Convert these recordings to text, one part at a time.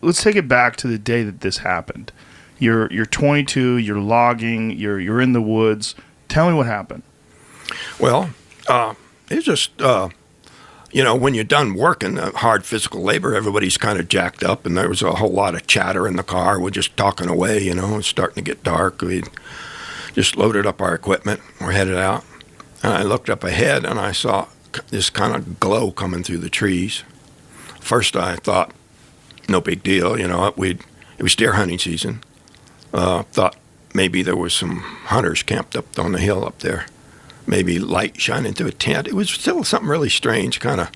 Let's take it back to the day that this happened. You're 22. You're logging. You're in the woods. Tell me what happened. Well, it's just when you're done working hard physical labor, everybody's kind of jacked up, and there was a whole lot of chatter in the car. We're just talking away. It's starting to get dark. We just loaded up our equipment. We're headed out, and I looked up ahead, and I saw this kind of glow coming through the trees. First, I thought, no big deal. It was deer hunting season. Thought maybe there was some hunters camped up on the hill up there. Maybe light shining through a tent. It was still something really strange, kind of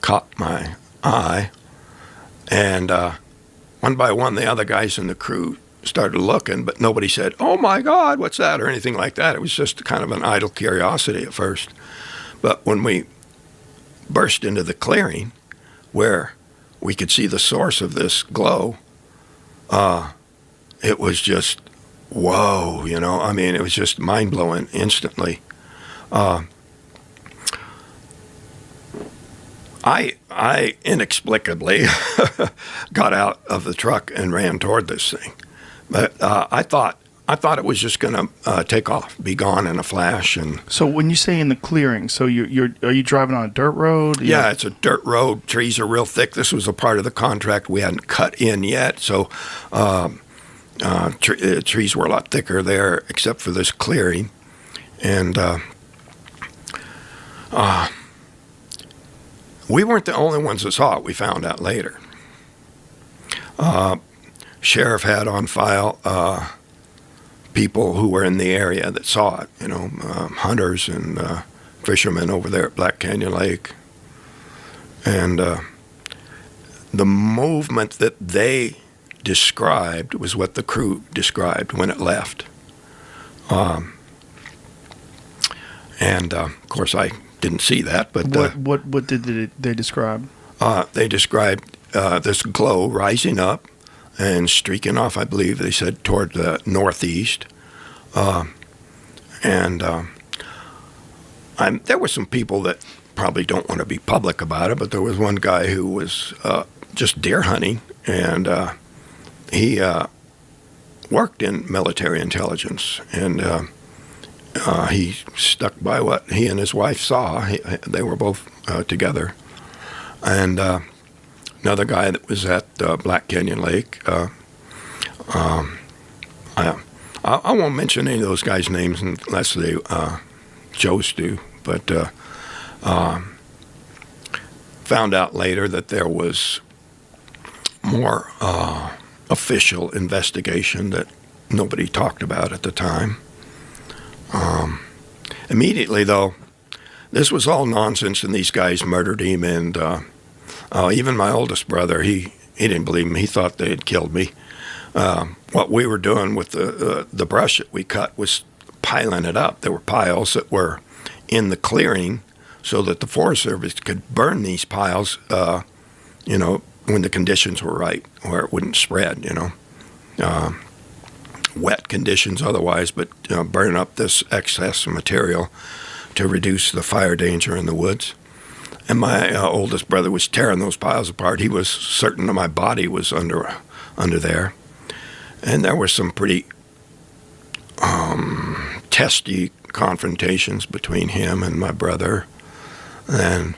caught my eye. And one by one, the other guys in the crew started looking, but nobody said, "Oh my God, what's that?" or anything like that. It was just kind of an idle curiosity at first. But when we burst into the clearing where we could see the source of this glow, it was just, whoa, it was just mind-blowing instantly. I inexplicably got out of the truck and ran toward this thing, but I thought it was just going to take off, be gone in a flash. And so, when you say in the clearing, so are you driving on a dirt road? Yeah, it's a dirt road. Trees are real thick. This was a part of the contract we hadn't cut in yet, so trees were a lot thicker there, except for this clearing, and. We weren't the only ones that saw it, we found out later. Sheriff had on file people who were in the area that saw it, hunters and fishermen over there at Black Canyon Lake. And the movement that they described was what the crew described when it left. Of course, I didn't see that, but what did they describe? They described this glow rising up and streaking off, I believe they said, toward the northeast. There were some people that probably don't want to be public about it, but there was one guy who was just deer hunting, and he worked in military intelligence, and he stuck by what he and his wife saw. They were both together. And another guy that was at Black Canyon Lake, I won't mention any of those guys' names unless they chose to, but found out later that there was more official investigation that nobody talked about at the time. Immediately, though, this was all nonsense, and these guys murdered him. And even my oldest brother, he didn't believe me. He thought they had killed me. What we were doing with the brush that we cut was piling it up. There were piles that were in the clearing so that the Forest Service could burn these piles, when the conditions were right, where it wouldn't spread, wet conditions otherwise, but burning up this excess material to reduce the fire danger in the woods. And my oldest brother was tearing those piles apart. He was certain that my body was under there. And there were some pretty testy confrontations between him and my brother. And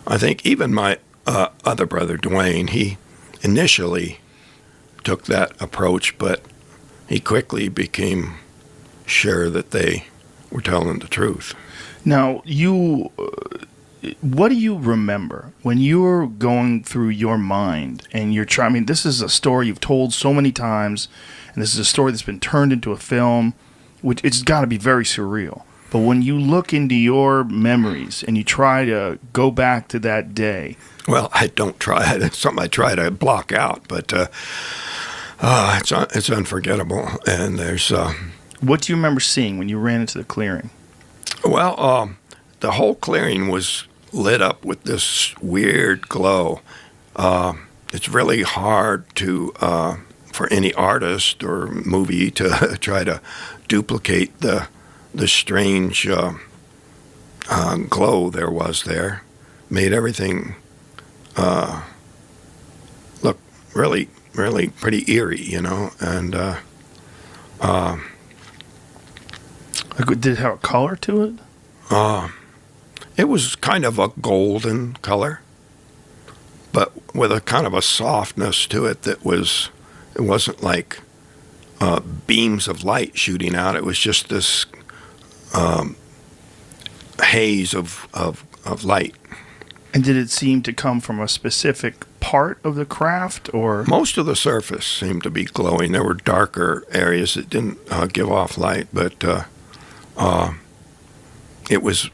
I think even my other brother, Dwayne, he initially took that approach, but he quickly became sure that they were telling the truth. Now, what do you remember when you were going through your mind and you're trying? I mean, this is a story you've told so many times, and this is a story that's been turned into a film, which it's got to be very surreal. But when you look into your memories and you try to go back to that day. Well, I don't try. It's something I try to block out, but it's unforgettable. And there's... What do you remember seeing when you ran into the clearing? Well, the whole clearing was lit up with this weird glow. It's really hard to for any artist or movie to try to duplicate the strange glow there was there. Made everything look really really pretty eerie, and Did it have a color to it? it was kind of a golden color, but with a kind of a softness to it it wasn't like beams of light shooting out. It was just this haze of light. And did it seem to come from a specific part of the craft, or? Most of the surface seemed to be glowing. There were darker areas that didn't give off light, but it was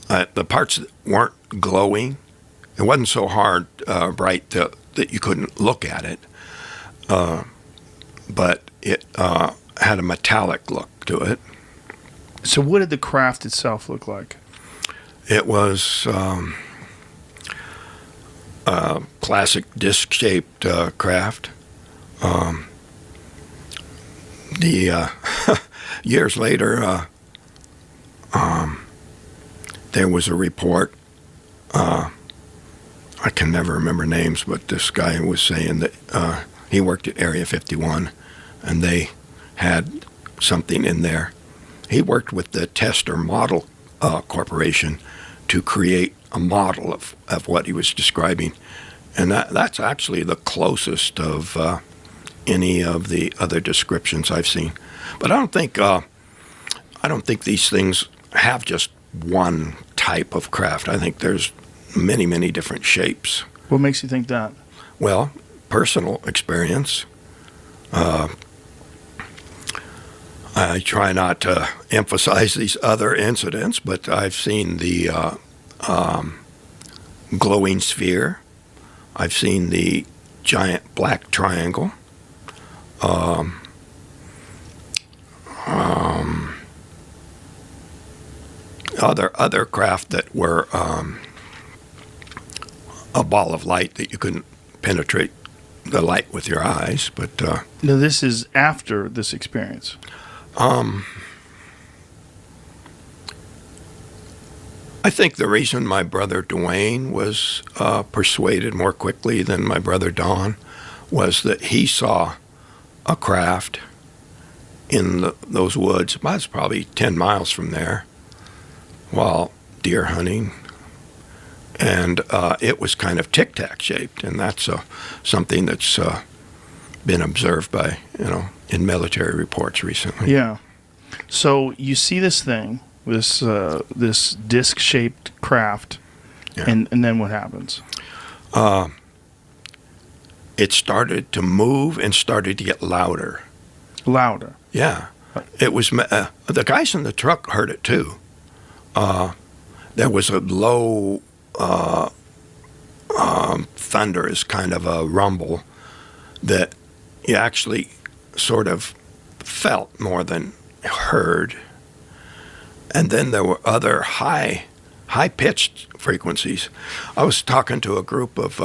the parts that weren't glowing. It wasn't so bright that you couldn't look at it, but it had a metallic look to it. So what did the craft itself look like? It was classic disc-shaped craft. The years later, there was a report. I can never remember names, but this guy was saying that he worked at Area 51, and they had something in there. He worked with the Tester Model Corporation to create a model of what he was describing. And that's actually the closest of any of the other descriptions I've seen. But I don't think these things have just one type of craft. I think there's many, many different shapes. What makes you think that? Well, personal experience. I try not to emphasize these other incidents, but I've seen the glowing sphere. I've seen the giant black triangle. Other craft that were a ball of light that you couldn't penetrate the light with your eyes. But Now, this is after this experience. I think the reason my brother Dwayne was persuaded more quickly than my brother Don was that he saw a craft in those woods. That's probably 10 miles from there while deer hunting. And it was kind of tic-tac shaped, and that's something that's been observed by, in military reports recently. Yeah. So you see this thing, this disc-shaped craft, Yeah. and then what happens? It started to move and started to get louder. Louder. Yeah. It was the guys in the truck heard it too. There was a low thunder, is kind of a rumble that you actually sort of felt more than heard. And then there were other high-pitched frequencies. I was talking to a group of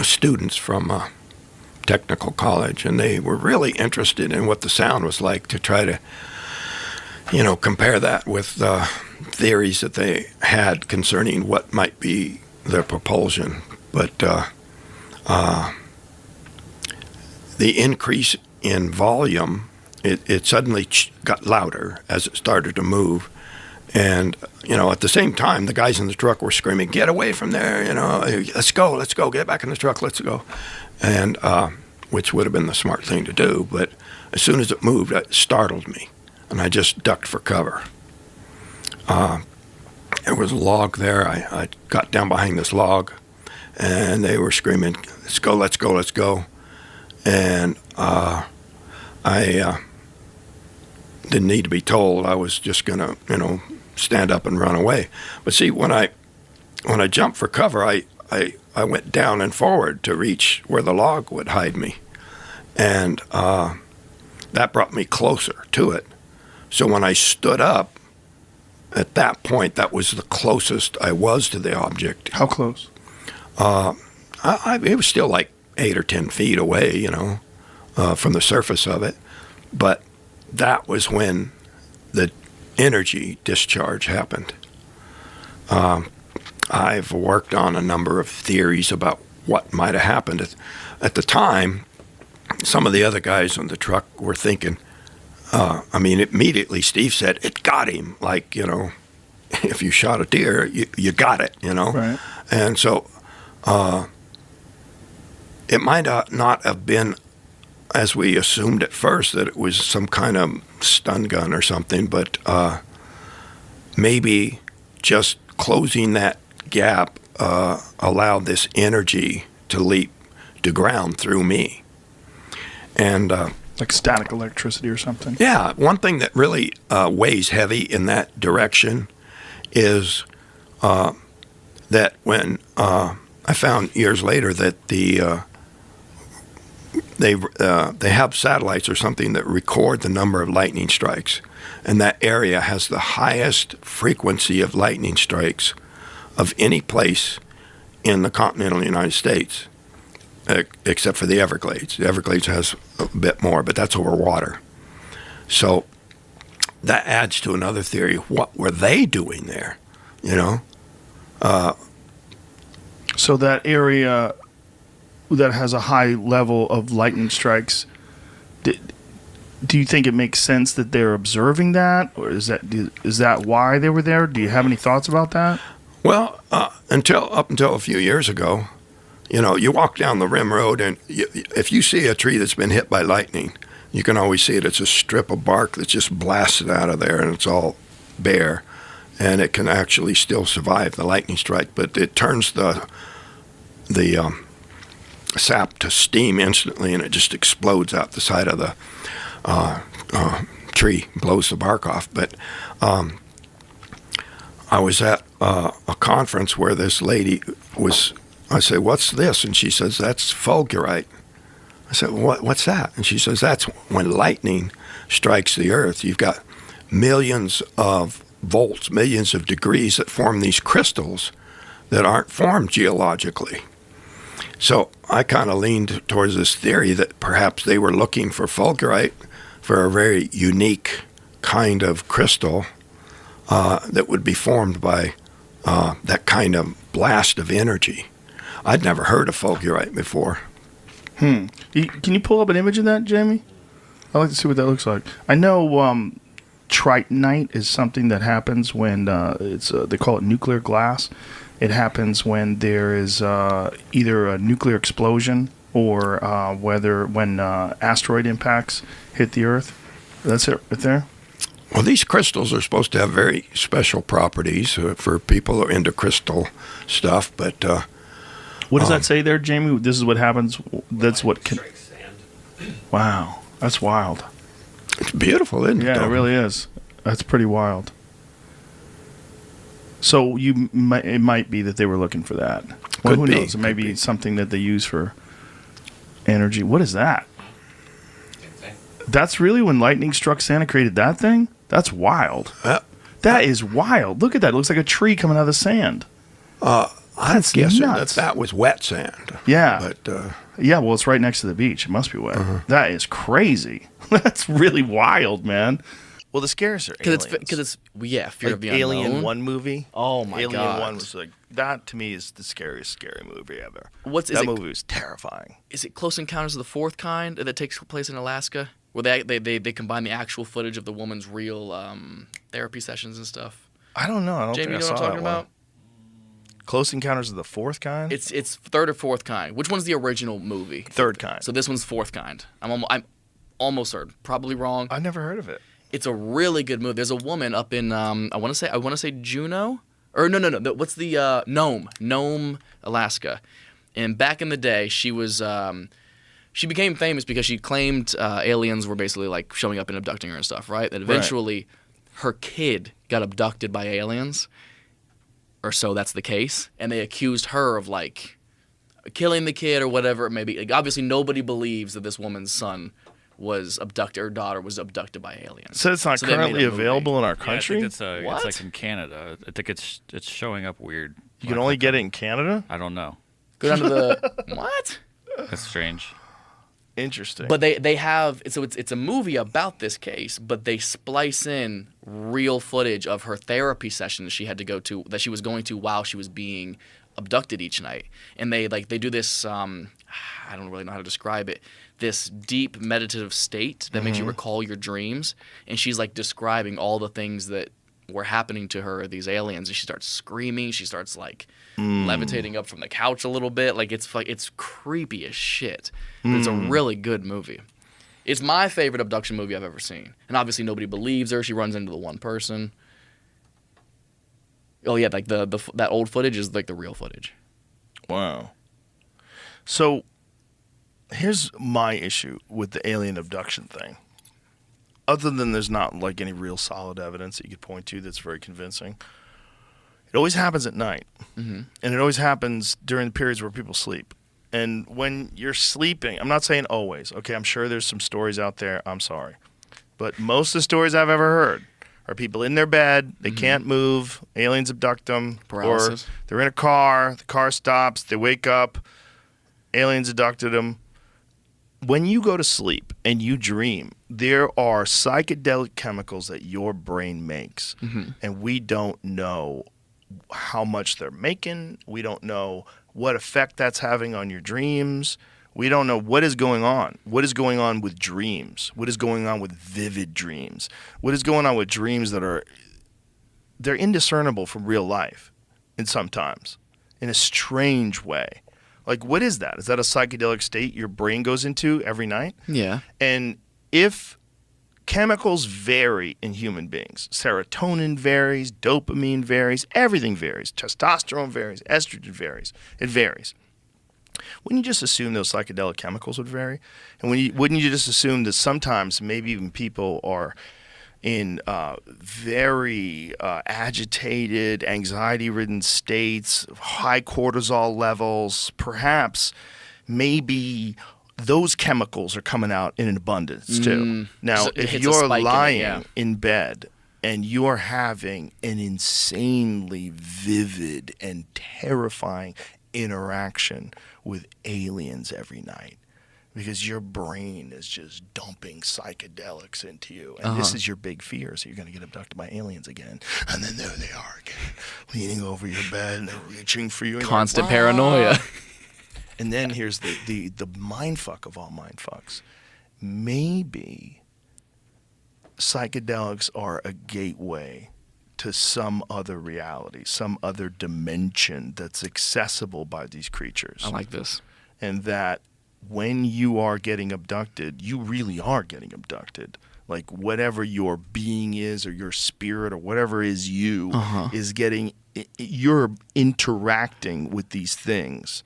students from a technical college, and they were really interested in what the sound was like to try to, compare that with theories that they had concerning what might be their propulsion. But the increase in volume, it suddenly got louder as it started to move. And, at the same time, the guys in the truck were screaming, "Get away from there, let's go, get back in the truck, let's go." And which would have been the smart thing to do. But as soon as it moved, it startled me, and I just ducked for cover. There was a log there. I got down behind this log, and they were screaming, "Let's go, let's go, let's go." And I didn't need to be told. I was just going to, stand up and run away. But see, when I jumped for cover, I went down and forward to reach where the log would hide me. And that brought me closer to it. So when I stood up, at that point, that was the closest I was to the object. How close? It was still like 8 or 10 feet away, from the surface of it. But that was when the energy discharge happened. I've worked on a number of theories about what might have happened. At the time, some of the other guys on the truck were thinking, immediately Steve said, it got him. Like, if you shot a deer, you got it, Right. And so it might not have been as we assumed at first, that it was some kind of stun gun or something, but maybe just closing that gap allowed this energy to leap to ground through me. And like static electricity or something. yeah, one thing that really weighs heavy in that direction is that when I found years later that they have satellites or something that record the number of lightning strikes, and that area has the highest frequency of lightning strikes of any place in the continental United States, except for the Everglades. The Everglades has a bit more, but that's over water. So that adds to another theory. What were they doing there? So that area that has a high level of lightning strikes, do you think it makes sense that they're observing that, or is that why they were there? Do you have any thoughts about that? Well, up until a few years ago, you walk down the rim road, and if you see a tree that's been hit by lightning, you can always see it. It's a strip of bark that's just blasted out of there, and it's all bare, and it can actually still survive the lightning strike, but it turns the sap to steam instantly, and it just explodes out the side of the tree, blows the bark off. But I was at a conference where this lady I said, "What's this?" And she says, "That's Fulgarite." I said, "What's that?" And she says, "That's when lightning strikes the earth. You've got millions of volts, millions of degrees that form these crystals that aren't formed geologically." So I kind of leaned towards this theory that perhaps they were looking for Fulgarite, for a very unique kind of crystal that would be formed by that kind of blast of energy. I'd never heard of Fulgarite before. Can you pull up an image of that, Jamie? I'd like to see what that looks like. I know tritonite is something that happens when they call it nuclear glass. It happens when there is either a nuclear explosion or when asteroid impacts hit the Earth. That's it right there. Well, these crystals are supposed to have very special properties for people who are into crystal stuff, but what does that say there, Jamie? This is what happens. That's what can. Wow, that's wild. It's beautiful, isn't it? Yeah, it really is. That's pretty wild. So it might be that they were looking for that. Well, who knows? Maybe it's something that they use for energy. What is that? That's really when lightning struck Santa created that thing? That's wild. That is wild. Look at that. It looks like a tree coming out of the sand. I'm guessing that was wet sand. Yeah. But yeah, well, it's right next to the beach. It must be wet. That is crazy. That's really wild, man. Well, the scariest are aliens. Because it's fear of the Alien unknown. 1 movie. Oh my Alien god, 1 was like that to me is the scariest scary movie ever. Is that it? movie was terrifying. Is it Close Encounters of the Fourth Kind that takes place in Alaska, where they combine the actual footage of the woman's real therapy sessions and stuff? I don't know. I don't Jamie, think you I know saw what I'm talking that one. about? Close Encounters of the Fourth Kind. It's third or fourth kind. Which one's the original movie? Third kind. So this one's fourth kind. I'm almost certain. Probably wrong. I've never heard of it. It's a really good movie. There's a woman up in I want to say Juneau, or no. What's the Nome, Alaska? And back in the day, she was she became famous because she claimed aliens were basically like showing up and abducting her and stuff, right? That eventually her kid got abducted by aliens, or so that's the case, and they accused her of like killing the kid or whatever it may be. Like, obviously, nobody believes that this woman's son was abducted, her daughter was abducted by aliens. So it's not So they made currently a movie. available in our Yeah, I country? think it's What? like in Canada. I think it's showing up weird. You can only get it in Canada? I don't know. Go down to the what? That's strange. Interesting. But they have it's a movie about this case, but they splice in real footage of her therapy sessions she had to go to that she was going to while she was being abducted each night, and they do this. I don't really know how to describe it. This deep meditative state that makes you recall your dreams, and she's like describing all the things that were happening to her, these aliens, and she starts screaming. She starts like levitating up from the couch a little bit. Like it's creepy as shit. But it's a really good movie. It's my favorite abduction movie I've ever seen. And obviously nobody believes her. She runs into the one person. Oh yeah, like that old footage is like the real footage. Wow. So here's my issue with the alien abduction thing. Other than there's not like any real solid evidence that you could point to that's very convincing. It always happens at night. And it always happens during the periods where people sleep. And when you're sleeping, I'm not saying always. Okay, I'm sure there's some stories out there. I'm sorry. But most of the stories I've ever heard are people in their bed, they can't move, aliens abduct them, Paralysis. or they're in a car, the car stops, they wake up, aliens abducted them. When you go to sleep and you dream, there are psychedelic chemicals that your brain makes, and we don't know how much they're making. We don't know what effect that's having on your dreams. We don't know what is going on. What is going on with dreams? What is going on with vivid dreams? What is going on with dreams that they're indiscernible from real life, and sometimes in a strange way. Like, what is that? Is that a psychedelic state your brain goes into every night? Yeah. And if chemicals vary in human beings, serotonin varies, dopamine varies, everything varies, testosterone varies, estrogen varies, it varies. Wouldn't you just assume those psychedelic chemicals would vary? And wouldn't you just assume that sometimes maybe even people are in very agitated, anxiety-ridden states, high cortisol levels, perhaps maybe those chemicals are coming out in an abundance too. Now, So it if hits a you're spike in it, lying yeah. in bed and you are having an insanely vivid and terrifying interaction with aliens every night, because your brain is just dumping psychedelics into you. And this is your big fear. So you're going to get abducted by aliens again. And then there they are again, leaning over your bed and they're reaching for you. And Constant you're like, paranoia. and then here's the mind fuck of all mind fucks. Maybe psychedelics are a gateway to some other reality, some other dimension that's accessible by these creatures. I like this. And that when you are getting abducted, you really are getting abducted. Like whatever your being is, or your spirit, or whatever is you, is getting, you're interacting with these things.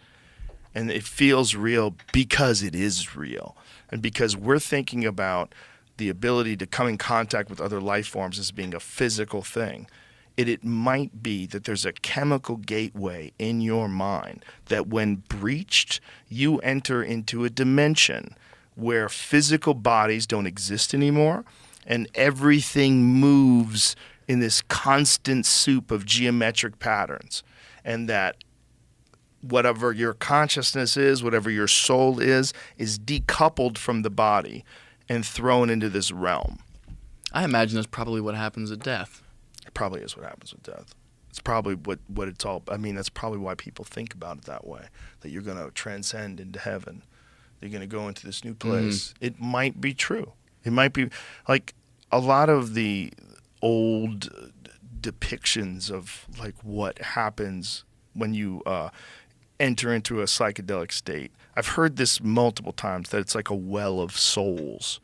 And it feels real because it is real. And because we're thinking about the ability to come in contact with other life forms as being a physical thing. It might be that there's a chemical gateway in your mind that when breached, you enter into a dimension where physical bodies don't exist anymore and everything moves in this constant soup of geometric patterns. And that whatever your consciousness is, whatever your soul is decoupled from the body and thrown into this realm. I imagine that's probably what happens at death. It probably is what happens with death. It's probably what it's all. I mean, that's probably why people think about it that way. That you're going to transcend into heaven. You're going to go into this new place. It might be true. It might be like a lot of the old depictions of like what happens when you enter into a psychedelic state. I've heard this multiple times, that it's like a well of souls,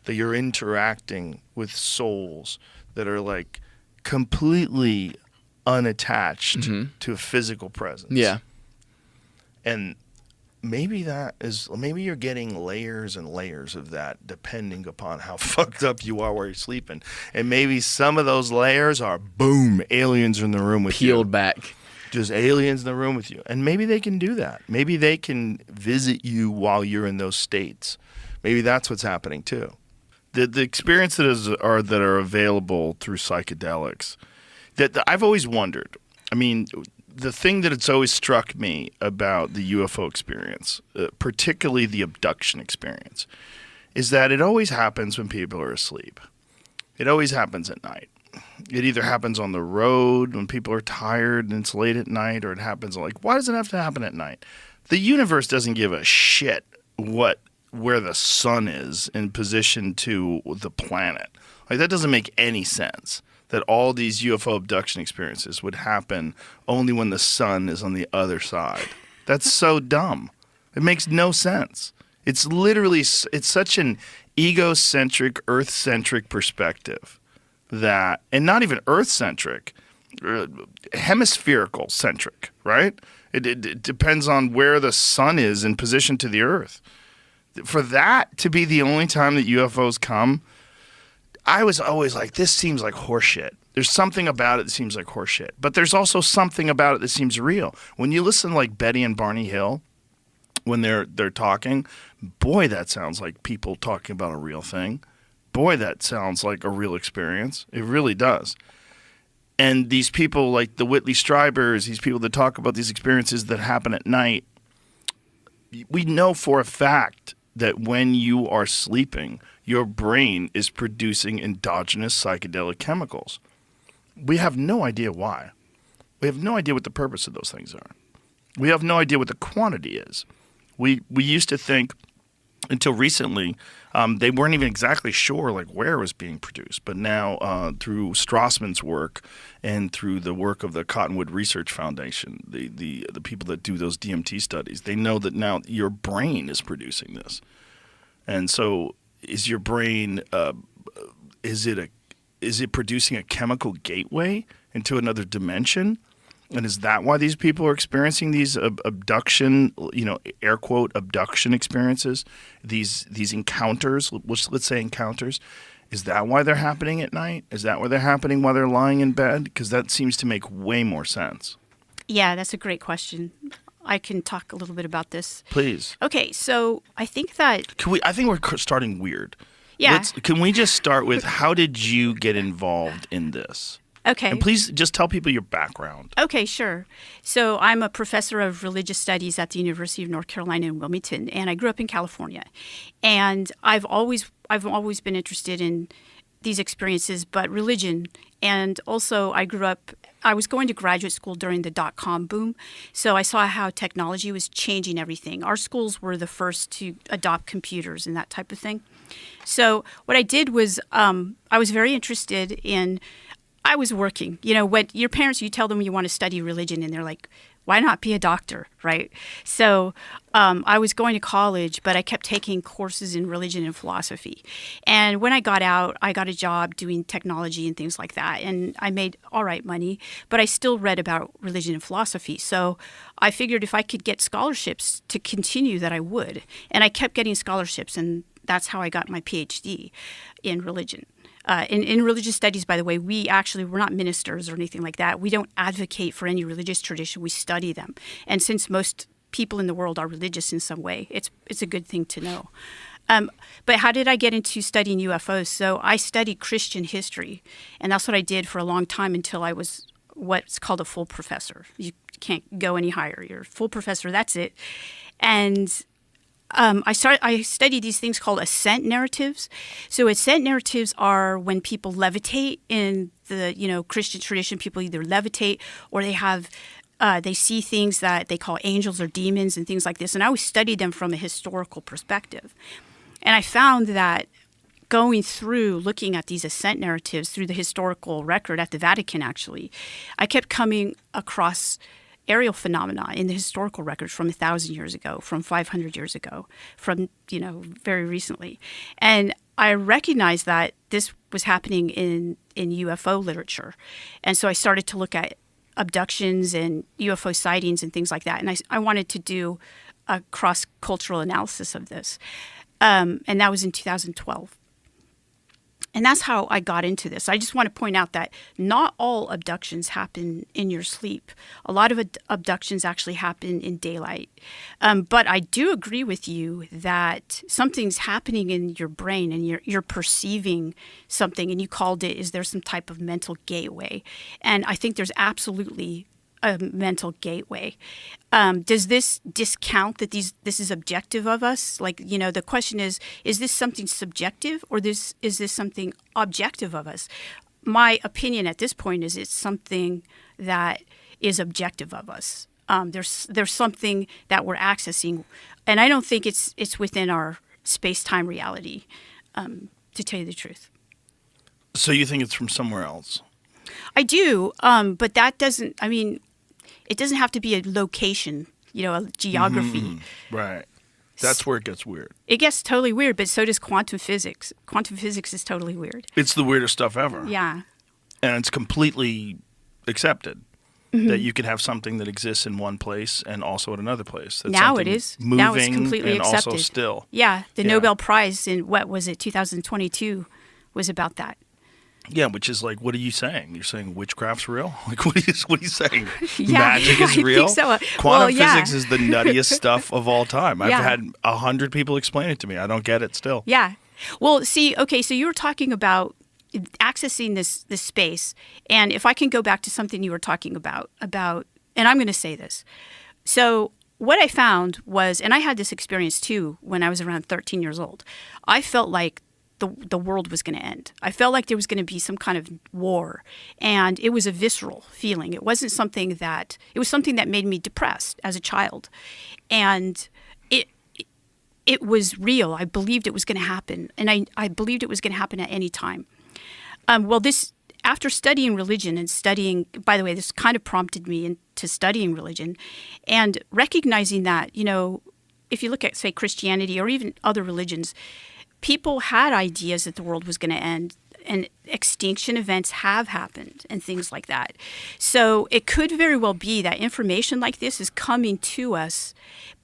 that you're interacting with souls that are like completely unattached to a physical presence. Yeah. And maybe you're getting layers and layers of that depending upon how fucked up you are while you're sleeping. And maybe some of those layers are, boom, aliens are in the room with you. Peeled back. Just aliens in the room with you. And maybe they can do that. Maybe they can visit you while you're in those states. Maybe that's what's happening too. The experiences that are available through psychedelics, that I've always wondered. I mean, the thing that it's always struck me about the UFO experience, particularly the abduction experience, is that it always happens when people are asleep. It always happens at night. it either happens on the road when people are tired and it's late at night, or it happens like, why does it have to happen at night? The universe doesn't give a shit where the sun is in position to the planet. Like, that doesn't make any sense, that all these UFO abduction experiences would happen only when the sun is on the other side. That's so dumb. It makes no sense. It's literally, it's such an egocentric, earth-centric perspective that, and not even earth-centric, hemispherical-centric, right? It depends on where the sun is in position to the earth. For that to be the only time that UFOs come, I was always like, this seems like horseshit. There's something about it that seems like horseshit. But there's also something about it that seems real. When you listen to like Betty and Barney Hill, when they're talking, boy, that sounds like people talking about a real thing. Boy, that sounds like a real experience. It really does. And these people like the Whitley Stribers, these people that talk about these experiences that happen at night, we know for a fact that when you are sleeping, your brain is producing endogenous psychedelic chemicals. We have no idea why. We have no idea what the purpose of those things are. We have no idea what the quantity is. We used to think until recently they weren't even exactly sure like where it was being produced. But now through Strassman's work and through the work of the Cottonwood Research Foundation, the people that do those DMT studies, they know that now your brain is producing this. And so is your brain is it producing a chemical gateway into another dimension? And is that why these people are experiencing these abduction, air quote, abduction experiences, these encounters, let's say encounters? Is that why they're happening at night? Is that why they're happening while they're lying in bed? Because that seems to make way more sense. Yeah, that's a great question. I can talk a little bit about this. Please. Okay, so I think that... I think we're starting weird. Yeah. Can we just start with, how did you get involved in this? Okay. And please just tell people your background. Okay, sure. So I'm a professor of religious studies at the University of North Carolina in Wilmington, and I grew up in California. And I've always been interested in these experiences, but religion. And also I was going to graduate school during the dot-com boom, so I saw how technology was changing everything. Our schools were the first to adopt computers and that type of thing. So what I did was I was very interested in... I was working. When your parents, you tell them you want to study religion, and they're like, why not be a doctor, right? So I was going to college, but I kept taking courses in religion and philosophy. And when I got out, I got a job doing technology and things like that. And I made all right money, but I still read about religion and philosophy. So I figured if I could get scholarships to continue, that I would. And I kept getting scholarships, and that's how I got my PhD in religion. In religious studies, by the way, we're not ministers or anything like that. We don't advocate for any religious tradition. We study them. And since most people in the world are religious in some way, it's a good thing to know. But how did I get into studying UFOs? So I studied Christian history, and that's what I did for a long time until I was what's called a full professor. You can't go any higher. You're a full professor, that's it. And I studied these things called ascent narratives. So ascent narratives are when people levitate in the Christian tradition. People either levitate or they see things that they call angels or demons and things like this. And I always studied them from a historical perspective. And I found that going through looking at these ascent narratives through the historical record at the Vatican, actually, I kept coming across aerial phenomena in the historical records from 1,000 years ago, from 500 years ago, from, very recently. And I recognized that this was happening in UFO literature. And so I started to look at abductions and UFO sightings and things like that. And I wanted to do a cross-cultural analysis of this. And that was in 2012. And that's how I got into this. I just want to point out that not all abductions happen in your sleep. A lot of abductions actually happen in daylight. But I do agree with you that something's happening in your brain and you're perceiving something, and you called it, is there some type of mental gateway? And I think there's absolutely a mental gateway. Does this discount that this is objective of us? Like, the question is this something subjective or is this something objective of us? my opinion at this point is it's something that is objective of us. There's something that we're accessing, and I don't think it's within our space-time reality, to tell you the truth. So you think it's from somewhere else? I do, but that doesn't. I mean, it doesn't have to be a location, a geography. Right. That's where it gets weird. It gets totally weird, but so does quantum physics. Quantum physics is totally weird. It's the weirdest stuff ever. Yeah. And it's completely accepted that you could have something that exists in one place and also at another place. That's Now it something is. Moving Now it's completely and accepted. also still. Yeah. The Yeah. Nobel Prize in, 2022 was about that. Yeah, which is like, what are you saying? You're saying witchcraft's real? Like, what are you saying? Yeah, Magic is I real? think so. Quantum Well, yeah. physics is the nuttiest stuff of all time. I've Yeah. had 100 people explain it to me. I don't get it still. Yeah. Well, see, okay, so you were talking about accessing this space, and if I can go back to something you were talking about, and I'm going to say this. So what I found was, and I had this experience too when I was around 13 years old, I felt like the world was going to end. I felt like there was going to be some kind of war, and it was a visceral feeling. It wasn't something that, it was something that made me depressed as a child. And it was real. I believed it was going to happen, and I believed it was going to happen at any time. After studying religion and studying, by the way, this kind of prompted me into studying religion and recognizing that, if you look at, say, Christianity or even other religions, people had ideas that the world was going to end, and extinction events have happened and things like that. So it could very well be that information like this is coming to us,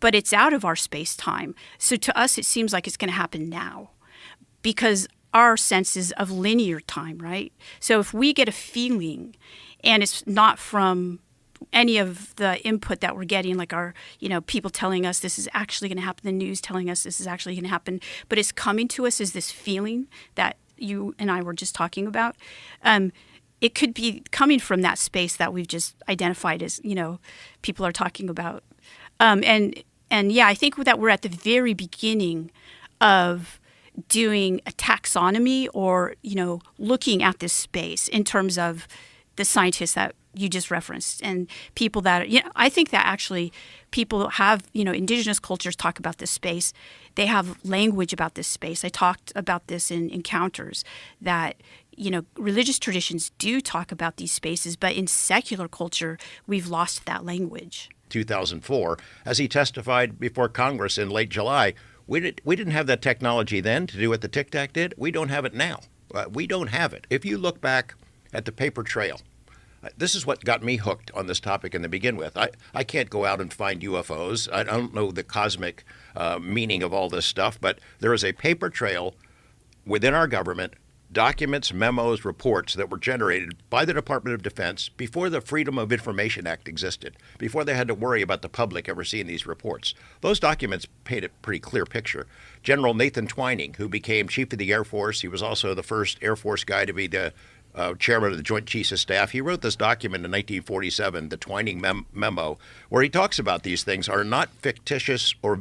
but it's out of our space-time. So to us, it seems like it's going to happen now because our senses of linear time, right? So if we get a feeling and it's not from any of the input that we're getting, like our, people telling us this is actually going to happen, the news telling us this is actually going to happen, but it's coming to us as this feeling that you and I were just talking about. It could be coming from that space that we've just identified as, people are talking about. And yeah, I think that we're at the very beginning of doing a taxonomy or, looking at this space in terms of the scientists that you just referenced and people that, I think that actually people have, indigenous cultures talk about this space. They have language about this space. I talked about this in encounters that, religious traditions do talk about these spaces, but in secular culture, we've lost that language. 2004, as he testified before Congress in late July, we didn't have that technology then to do what the Tic Tac did. We don't have it now. We don't have it. If you look back at the paper trail, this is what got me hooked on this topic in the begin with. I can't go out and find UFOs. I don't know the cosmic meaning of all this stuff, but there is a paper trail within our government, documents, memos, reports that were generated by the Department of Defense before the Freedom of Information Act existed, before they had to worry about the public ever seeing these reports. Those documents paint a pretty clear picture. General Nathan Twining, who became Chief of the Air Force, he was also the first Air Force guy to be the chairman of the Joint Chiefs of Staff. He wrote this document in 1947, the Twining Memo, where he talks about these things are not fictitious or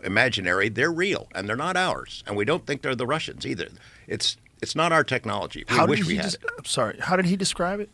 imaginary. They're real, and they're not ours. And we don't think they're the Russians either. It's not our technology. We wish we had it. Sorry, how did he describe it?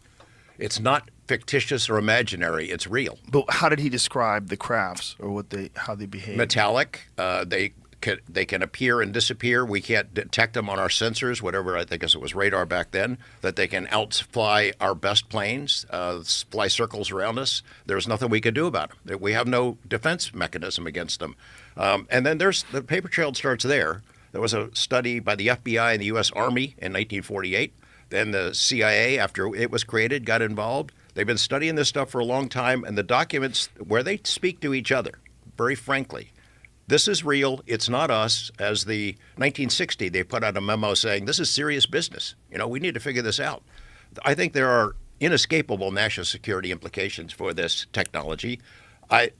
It's not fictitious or imaginary. It's real. But how did he describe the crafts or how they behave? Metallic. They can appear and disappear. We can't detect them on our sensors, whatever, I guess it was radar back then, that they can outfly our best planes, fly circles around us. There's nothing we can do about them. We have no defense mechanism against them. And then there's the paper trail starts there. There was a study by the FBI and the U.S. Army in 1948. Then the CIA, after it was created, got involved. They've been studying this stuff for a long time, and the documents where they speak to each other, very frankly, this is real. It's not us. As the 1960, they put out a memo saying this is serious business. We need to figure this out. I think there are inescapable national security implications for this technology.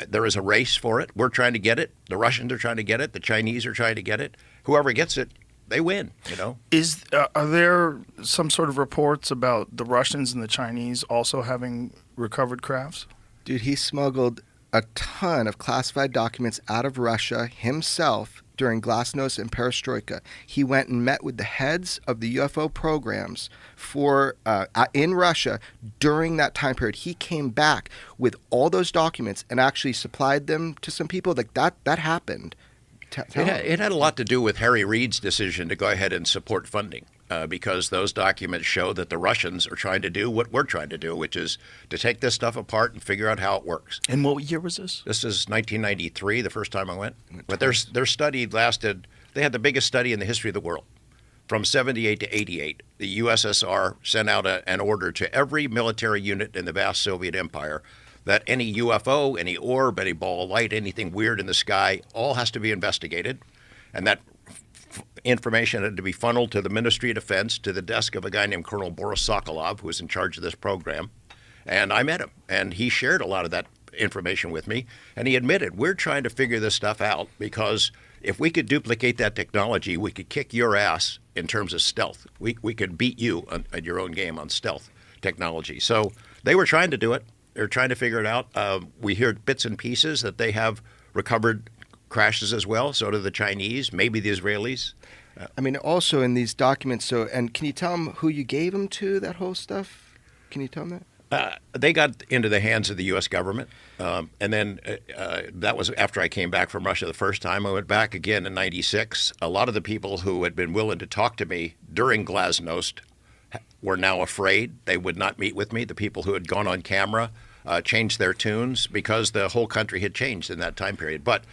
There is a race for it. We're trying to get it. The Russians are trying to get it. The Chinese are trying to get it. Whoever gets it, they win. Are there some sort of reports about the Russians and the Chinese also having recovered crafts? Dude, he smuggled a ton of classified documents out of Russia himself during Glasnost and Perestroika. He went and met with the heads of the UFO programs for in Russia during that time period. He came back with all those documents and actually supplied them to some people. Like that happened. It had a lot to do with Harry Reid's decision to go ahead and support funding. Because those documents show that the Russians are trying to do what we're trying to do, which is to take this stuff apart and figure out how it works. And what year was this? This is 1993, the first time I went. But their study lasted, they had the biggest study in the history of the world. From 78 to 88, the USSR sent out an order to every military unit in the vast Soviet Empire that any UFO, any orb, any ball of light, anything weird in the sky, all has to be investigated. And that information had to be funneled to the Ministry of Defense, to the desk of a guy named Colonel Boris Sokolov, who was in charge of this program. And I met him, and he shared a lot of that information with me. And he admitted, we're trying to figure this stuff out because if we could duplicate that technology, we could kick your ass in terms of stealth. We could beat you at your own game on stealth technology. So they were trying to do it. They're trying to figure it out. We hear bits and pieces that they have recovered crashes as well. So do the Chinese, maybe the Israelis. I mean, also in these documents. So, and can you tell them who you gave them to? That whole stuff. Can you tell them that? They got into the hands of the U.S. government, and then that was after I came back from Russia the first time. I went back again in '96. A lot of the people who had been willing to talk to me during Glasnost were now afraid. They would not meet with me. The people who had gone on camera changed their tunes because the whole country had changed in that time period. But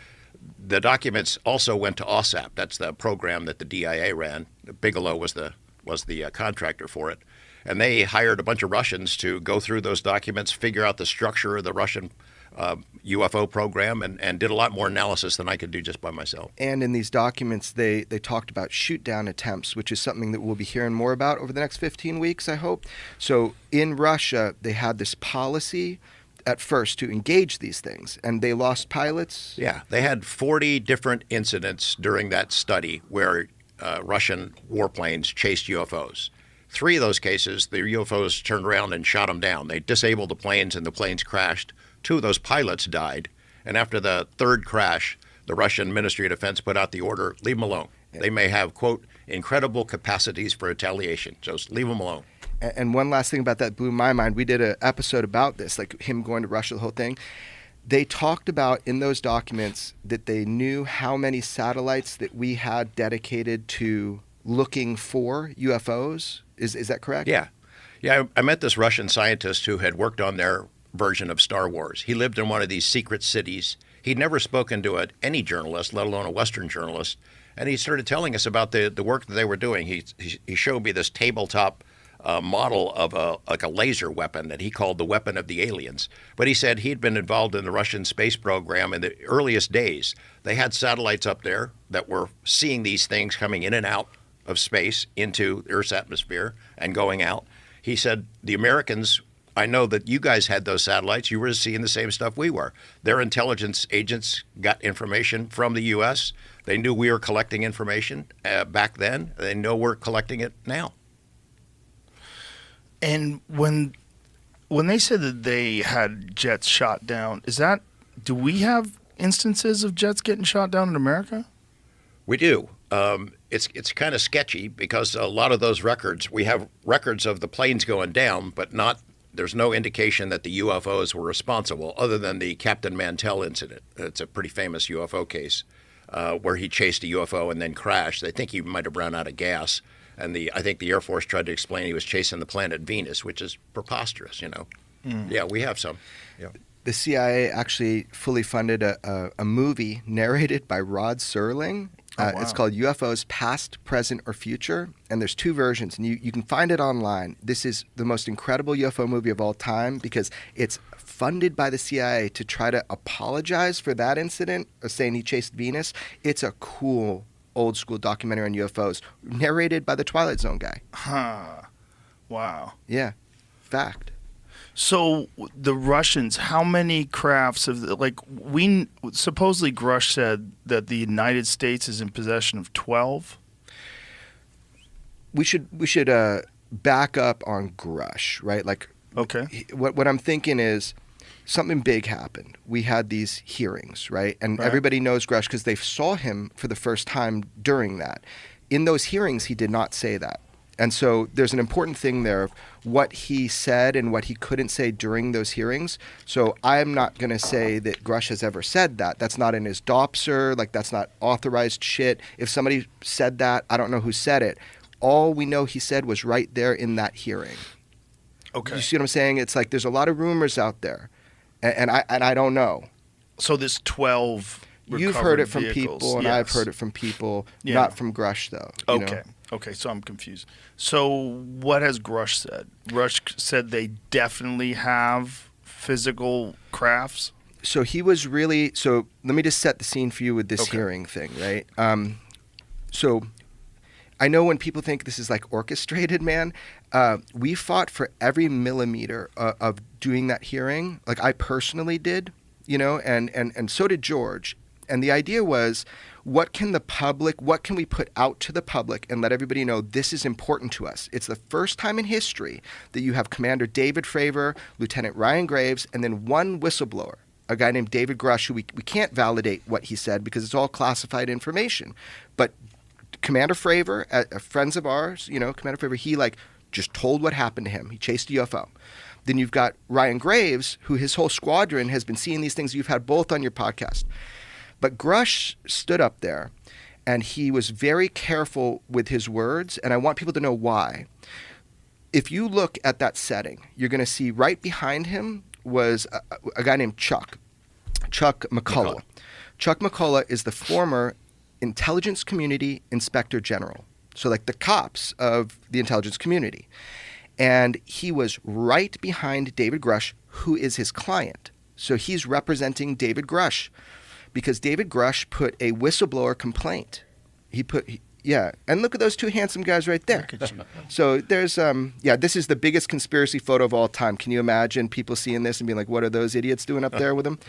the documents also went to OSAP. That's the program that the DIA ran. Bigelow was the contractor for it. And they hired a bunch of Russians to go through those documents, figure out the structure of the Russian UFO program, and did a lot more analysis than I could do just by myself. And in these documents, they talked about shoot-down attempts, which is something that we'll be hearing more about over the next 15 weeks, I hope. So in Russia, they had this policy at first to engage these things, and they lost pilots. Yeah, they had 40 different incidents during that study where Russian warplanes chased UFOs. 3 of those cases, the UFOs turned around and shot them down. They disabled the planes, and the planes crashed. 2 of those pilots died, and after the 3rd crash, the Russian Ministry of Defense put out the order, leave them alone. They may have, quote, incredible capacities for retaliation, just leave them alone. And one last thing about that blew my mind. We did an episode about this, like him going to Russia, the whole thing. They talked about in those documents that they knew how many satellites that we had dedicated to looking for UFOs. Is that correct? Yeah. I met this Russian scientist who had worked on their version of Star Wars. He lived in one of these secret cities. He'd never spoken to any journalist, let alone a Western journalist. And he started telling us about the work that they were doing. He showed me this tabletop model of a laser weapon that he called the weapon of the aliens. But he said he'd been involved in the Russian space program in the earliest days. They had satellites up there that were seeing these things coming in and out of space into Earth's atmosphere and going out. He said, the Americans, I know that you guys had those satellites. You were seeing the same stuff we were. Their intelligence agents got information from the U.S. They knew we were collecting information back then. They know we're collecting it now. And when they said that they had jets shot down, do we have instances of jets getting shot down in America? We do. It's kind of sketchy because a lot of those records, we have records of the planes going down, but there's no indication that the UFOs were responsible other than the Captain Mantell incident. It's a pretty famous UFO case where he chased a UFO and then crashed. They think he might have run out of gas. And I think the Air Force tried to explain he was chasing the planet Venus, which is preposterous, Yeah, we have some. Yeah. The CIA actually fully funded a movie narrated by Rod Serling. Wow. It's called UFOs Past, Present, or Future. And there's 2 versions, and you can find it online. This is the most incredible UFO movie of all time because it's funded by the CIA to try to apologize for that incident of saying he chased Venus. It's a cool old school documentary on UFOs narrated by the Twilight Zone guy. Huh. Wow. Yeah. Fact. So the Russians, how many crafts supposedly Grush said that the United States is in possession of 12? We should back up on Grush, right? Like, okay. What I'm thinking is, something big happened. We had these hearings, right? And Right. everybody knows Grush because they saw him for the first time during that. In those hearings, he did not say that. And so there's an important thing there of what he said and what he couldn't say during those hearings. So I'm not going to say that Grush has ever said that. That's not in his DOPSR. Like, that's not authorized shit. If somebody said that, I don't know who said it. All we know he said was right there in that hearing. Okay. You see what I'm saying? It's like there's a lot of rumors out there, and I don't know. So this 12 You've heard recovered it from vehicles, people, and I've yes. heard it from people, Yeah. not from Grush, though. you know? Okay. Okay, so I'm confused. So what has Grush said? Grush said they definitely have physical crafts. So he was really. So let me just set the scene for you with this Okay. hearing thing, right? So I know when people think this is like orchestrated, man. We fought for every millimeter of doing that hearing. Like I personally did, and so did George. And the idea was, what can we put out to the public and let everybody know this is important to us? It's the first time in history that you have Commander David Fravor, Lieutenant Ryan Graves, and then one whistleblower, a guy named David Grush, who we can't validate what he said because it's all classified information. But Commander Fravor, friends of ours, Commander Fravor, he just told what happened to him. He chased a UFO. Then you've got Ryan Graves, who his whole squadron has been seeing these things. You've had both on your podcast. But Grush stood up there, and he was very careful with his words, and I want people to know why. If you look at that setting, you're going to see right behind him was a guy named Chuck McCullough. Chuck McCullough is the former Intelligence Community Inspector General, so like the cops of the intelligence community. And he was right behind David Grush, who is his client. So he's representing David Grush, because David Grush put a whistleblower complaint. And look at those two handsome guys right there. So there's, this is the biggest conspiracy photo of all time. Can you imagine people seeing this and being like, what are those idiots doing up there with him?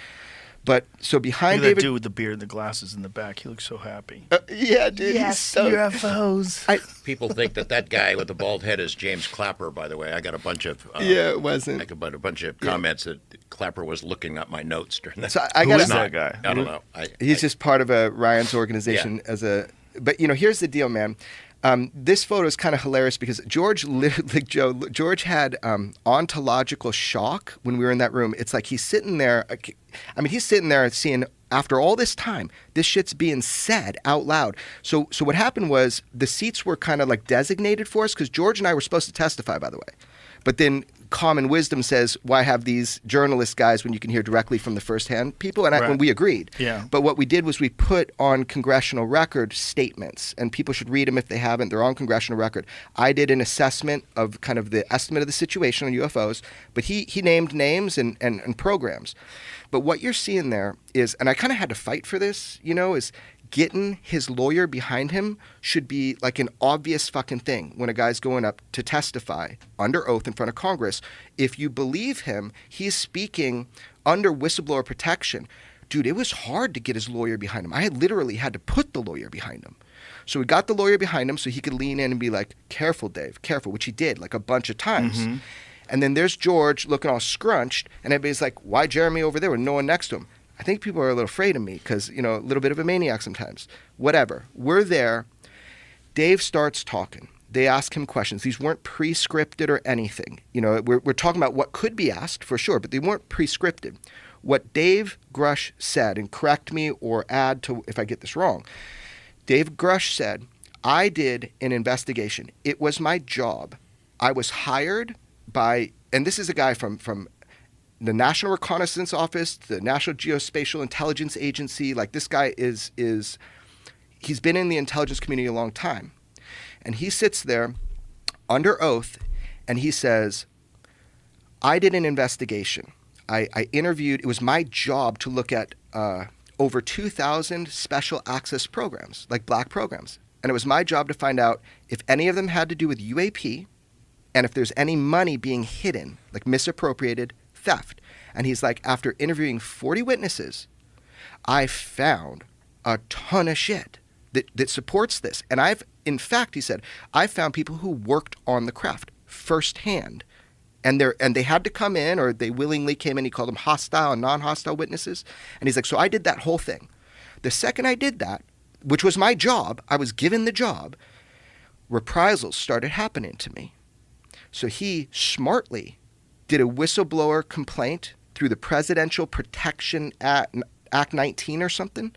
But so behind Look at that David, dude with the beard and the glasses in the back. He looks so happy. yeah, dude, he's so, UFOs. People think that guy with the bald head is James Clapper. By the way, I got a bunch of it wasn't. I got a bunch of comments that Clapper was looking up my notes during that. So I Who got is that guy? I don't know. He's just part of Ryan's organization But here's the deal, man. This photo is kind of hilarious because George had ontological shock when we were in that room. It's like he's sitting there. He's sitting there seeing, after all this time, this shit's being said out loud. So what happened was the seats were kind of like designated for us because George and I were supposed to testify, by the way. But then common wisdom says, why have these journalist guys when you can hear directly from the firsthand people? And Right. we agreed. Yeah. But what we did was we put on congressional record statements, and people should read them if they haven't. They're on congressional record. I did an assessment of kind of the estimate of the situation on UFOs, but he named names and programs. But what you're seeing there is, and I kind of had to fight for this, is getting his lawyer behind him should be like an obvious fucking thing when a guy's going up to testify under oath in front of Congress. If you believe him, he's speaking under whistleblower protection. Dude, it was hard to get his lawyer behind him. I literally had to put the lawyer behind him. So we got the lawyer behind him so he could lean in and be like, careful, Dave, careful, which he did like a bunch of times. Mm-hmm. And then there's George looking all scrunched, and everybody's like, why Jeremy over there with no one next to him? I think people are a little afraid of me because, a little bit of a maniac sometimes. Whatever. We're there. Dave starts talking. They ask him questions. These weren't pre-scripted or anything. We're talking about what could be asked for sure, but they weren't pre-scripted. What Dave Grush said, and correct me or add to if I get this wrong, Dave Grush said, I did an investigation. It was my job. I was hired by, and this is a guy from the National Reconnaissance Office, the National Geospatial Intelligence Agency. Like, this guy he's been in the intelligence community a long time. And he sits there under oath and he says, I did an investigation. I interviewed, it was my job to look at over 2,000 special access programs, like black programs. And it was my job to find out if any of them had to do with UAP and if there's any money being hidden, like misappropriated, theft. And he's like, after interviewing 40 witnesses, I found a ton of shit that supports this. And in fact, he said, I found people who worked on the craft firsthand And they had to come in, or they willingly came in. He called them hostile and non-hostile witnesses. And he's like, so I did that whole thing. The second I did that, which was my job, I was given the job, reprisals started happening to me. So he smartly did a whistleblower complaint through the Presidential Protection Act 19 or something.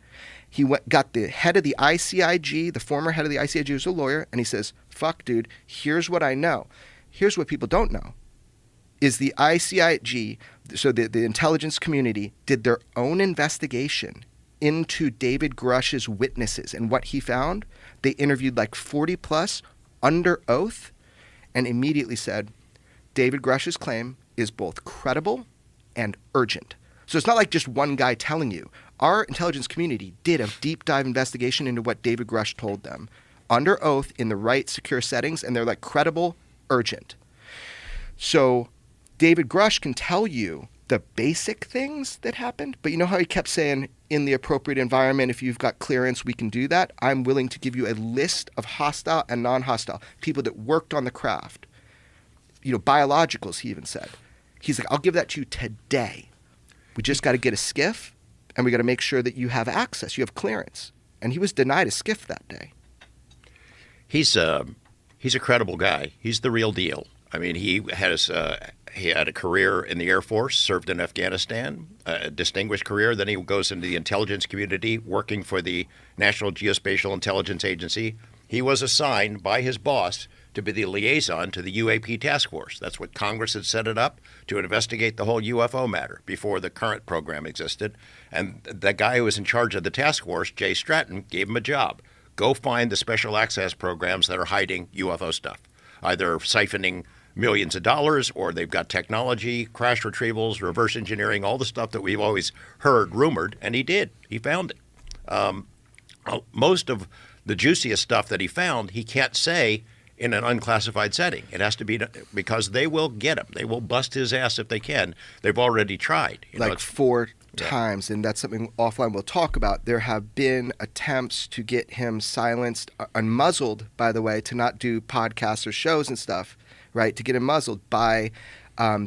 He got the head of the ICIG, the former head of the ICIG, who's a lawyer, and he says, fuck, dude, here's what I know. Here's what people don't know. Is the ICIG, so the intelligence community, did their own investigation into David Grush's witnesses. And what he found, they interviewed like 40 plus under oath and immediately said, David Grush's claim is both credible and urgent. So it's not like just one guy telling you. Our intelligence community did a deep dive investigation into what David Grush told them under oath in the right secure settings, and they're like credible, urgent. So David Grush can tell you the basic things that happened, but you know how he kept saying, in the appropriate environment, if you've got clearance, we can do that? I'm willing to give you a list of hostile and non-hostile, people that worked on the craft. Biologicals, he even said. He's like, I'll give that to you today. We just got to get a skiff, and we got to make sure that you have access, you have clearance. And he was denied a skiff that day. He's a credible guy. He's the real deal. I mean, he had a career in the Air Force, served in Afghanistan, a distinguished career. Then he goes into the intelligence community, working for the National Geospatial Intelligence Agency. He was assigned by his boss to be the liaison to the UAP task force. That's what Congress had set it up to investigate the whole UFO matter before the current program existed. And the guy who was in charge of the task force, Jay Stratton, gave him a job. Go find the special access programs that are hiding UFO stuff, either siphoning millions of dollars, or they've got technology, crash retrievals, reverse engineering, all the stuff that we've always heard rumored, and he did. He found it. Most of the juiciest stuff that he found, he can't say in an unclassified setting. It has to be because they will get him. They will bust his ass if they can. They've already tried. Like 4 times, and that's something offline we'll talk about. There have been attempts to get him silenced, unmuzzled, by the way, to not do podcasts or shows and stuff, right, to get him muzzled by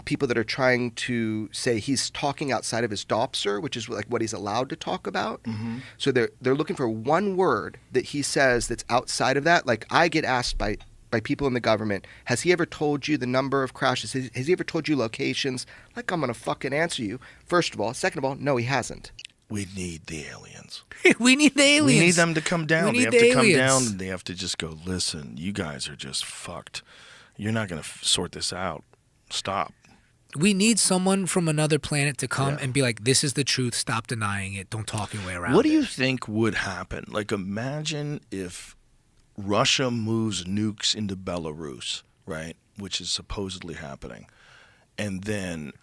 people that are trying to say he's talking outside of his DOPSR, which is like what he's allowed to talk about. Mm-hmm. So they're looking for one word that he says that's outside of that. Like, I get asked by people in the government, has he ever told you the number of crashes? Has he ever told you locations? Like, I'm going to fucking answer you, first of all. Second of all, no, he hasn't. We need the aliens. We need the aliens. We need them to come down. We They need have the to come aliens. down, and they have to just go, listen, you guys are just fucked. You're not going to sort this out. Stop. We need someone from another planet to come and be like, this is the truth. Stop denying it. Don't talk your way around What do it. you think would happen? Like, imagine if Russia moves nukes into Belarus, right, which is supposedly happening, and then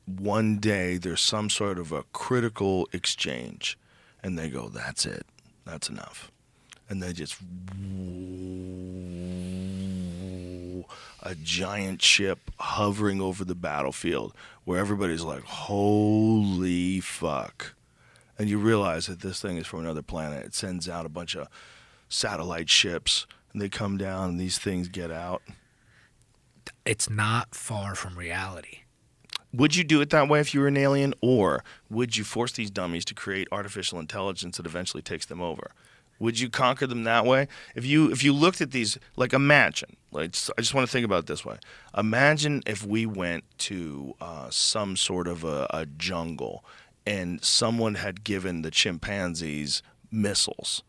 one day there's some sort of a critical exchange, and they go, that's it. That's enough. And they just a giant ship hovering over the battlefield where everybody's like, holy fuck. And you realize that this thing is from another planet. It sends out a bunch of satellite ships, and they come down, and these things get out. It's not far from reality. Would you do it that way if you were an alien, or would you force these dummies to create artificial intelligence that eventually takes them over? Would you conquer them that way? If you looked at these, like, imagine, like, I just want to think about it this way. Imagine if we went to some sort of a jungle, and someone had given the chimpanzees missiles,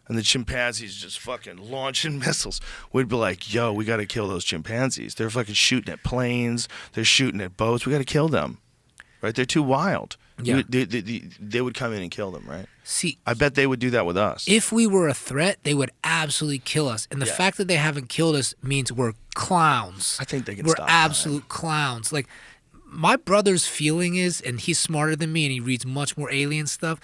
and the chimpanzees just fucking launching missiles. We'd be like, yo, we got to kill those chimpanzees. They're fucking shooting at planes. They're shooting at boats. We got to kill them. Right? They're too wild. Yeah. They would come in and kill them, right? See, I bet they would do that with us. if we were a threat, they would absolutely kill us. And the Yeah. fact that they haven't killed us means we're clowns. I think they can We're stop absolute clowns. Like, my brother's feeling is, and he's smarter than me and he reads much more alien stuff.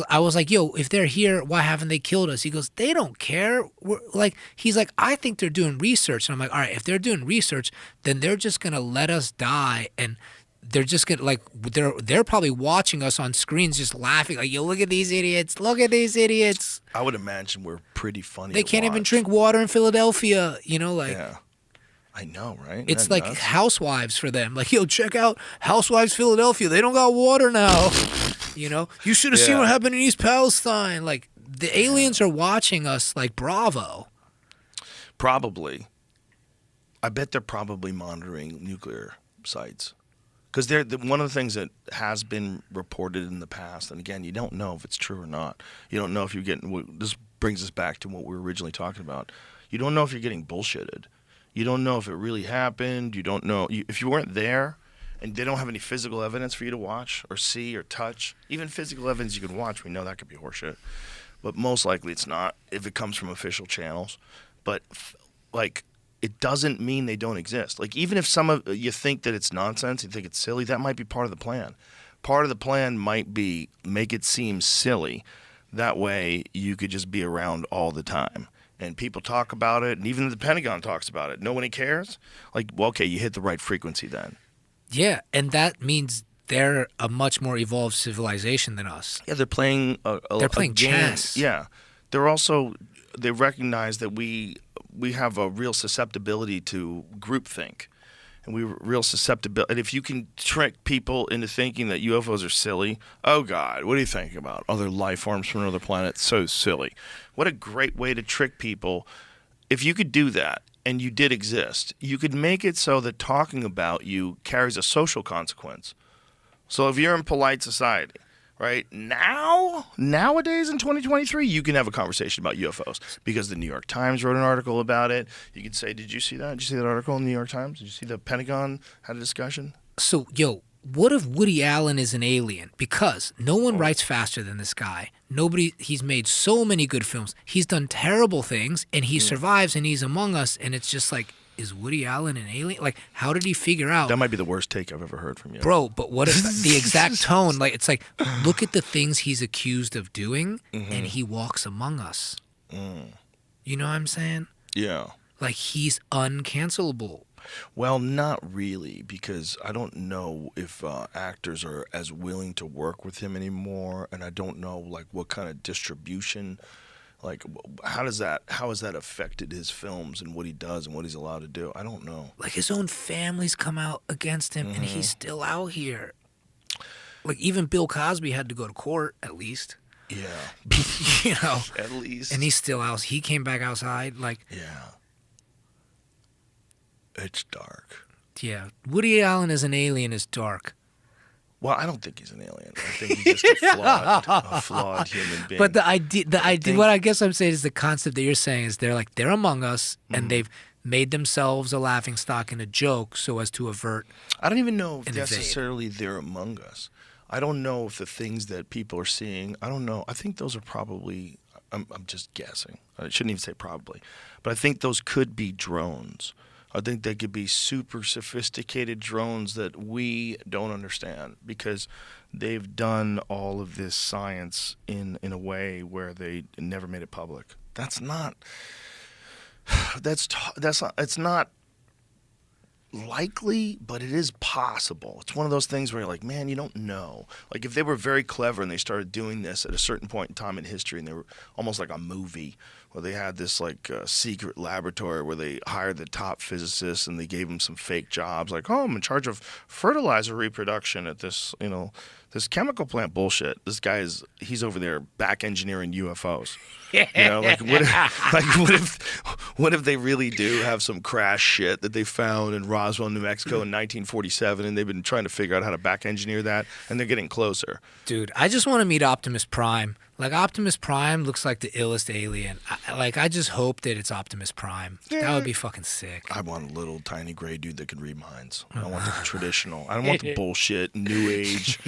I was like, yo, if they're here, why haven't they killed us? He goes, they don't care. He's like, I think they're doing research. And I'm like, all right, if they're doing research, then they're just going to let us die. And they're just going to, like, they're probably watching us on screens just laughing. Like, yo, look at these idiots. Look at these idiots. I would imagine we're pretty funny. They to can't even watch. drink water in Philadelphia. Yeah. I know, right? It's Isn't that like nuts? Housewives for them. Like, yo, check out Housewives Philadelphia. They don't got water now. You know, you should have seen Yeah. what happened in East Palestine. Like, the aliens are watching us like Bravo. Probably. I bet they're probably monitoring nuclear sites. Because one of the things that has been reported in the past, and again, you don't know if it's true or not. You don't know if you're getting. This brings us back to what we were originally talking about. You don't know if you're getting bullshitted. You don't know if it really happened. You don't know if you weren't there, and they don't have any physical evidence for you to watch or see or touch. Even physical evidence you can watch, we know that could be horseshit. But most likely it's not if it comes from official channels. But like, it doesn't mean they don't exist. Like, even if some of you think that it's nonsense, you think it's silly, that might be part of the plan. Part of the plan might be make it seem silly. That way you could just be around all the time. And people talk about it, and even the Pentagon talks about it. Nobody cares? Like, well, okay, you hit the right frequency then. Yeah, and that means they're a much more evolved civilization than us. Yeah, they're playing They're playing a game. chess. Yeah. They recognize that we have a real susceptibility to groupthink. And we real susceptibility. And if you can trick people into thinking that UFOs are silly, oh God, what are you thinking about? Other life forms from another planet? So silly. What a great way to trick people. If you could do that, and you did exist, you could make it so that talking about you carries a social consequence. So if you're in polite society, right, nowadays in 2023, you can have a conversation about UFOs because the New York Times wrote an article about it. You can say, did you see that? Did you see that article in the New York Times? Did you see the Pentagon had a discussion? So, yo, what if Woody Allen is an alien? Because no one writes faster than this guy. He's made so many good films. He's done terrible things, and he survives, and he's among us, and it's just like, is Woody Allen an alien? Like, how did he figure out? That might be the worst take I've ever heard from you. Bro, but what if the exact tone, like, it's like, look at the things he's accused of doing, and he walks among us. You know what I'm saying? Yeah. Like, he's uncancelable. Well, not really, because I don't know if actors are as willing to work with him anymore, and I don't know like what kind of distribution, like how has that affected his films and what he does and what he's allowed to do. I don't know. Like, his own family's come out against him, and he's still out here. Like, even Bill Cosby had to go to court, at least. Yeah. You know, At least. and he's still out. He came back outside. Like, Yeah. It's dark. yeah, Woody Allen as an alien is dark. Well, I don't think he's an alien. I think he's just a flawed human being. But the idea, what I guess I'm saying is the concept that you're saying is they're among us, and they've made themselves a laughingstock and a joke so as to avert. I don't even know if and necessarily they're among us. I don't know if the things that people are seeing, I don't know. I think those are probably, I'm just guessing. I shouldn't even say probably. But I think those could be drones. I think they could be super sophisticated drones that we don't understand because they've done all of this science in a way where they never made it public. It's not likely, but it is possible. It's one of those things where you're like, man, you don't know. Like if they were very clever and they started doing this at a certain point in time in history, and they were almost like a movie where they had this like secret laboratory where they hired the top physicists and they gave them some fake jobs, like, oh, I'm in charge of fertilizer reproduction at this, this chemical plant. Bullshit. This guy he's over there back engineering UFOs. What if they really do have some crash shit that they found in Roswell, New Mexico in 1947, and they've been trying to figure out how to back engineer that, and they're getting closer. Dude, I just want to meet Optimus Prime. Like, Optimus Prime looks like the illest alien. I just hope that it's Optimus Prime. Yeah. That would be fucking sick. I want a little tiny gray dude that can read minds. I want the traditional. I don't want the bullshit, new age,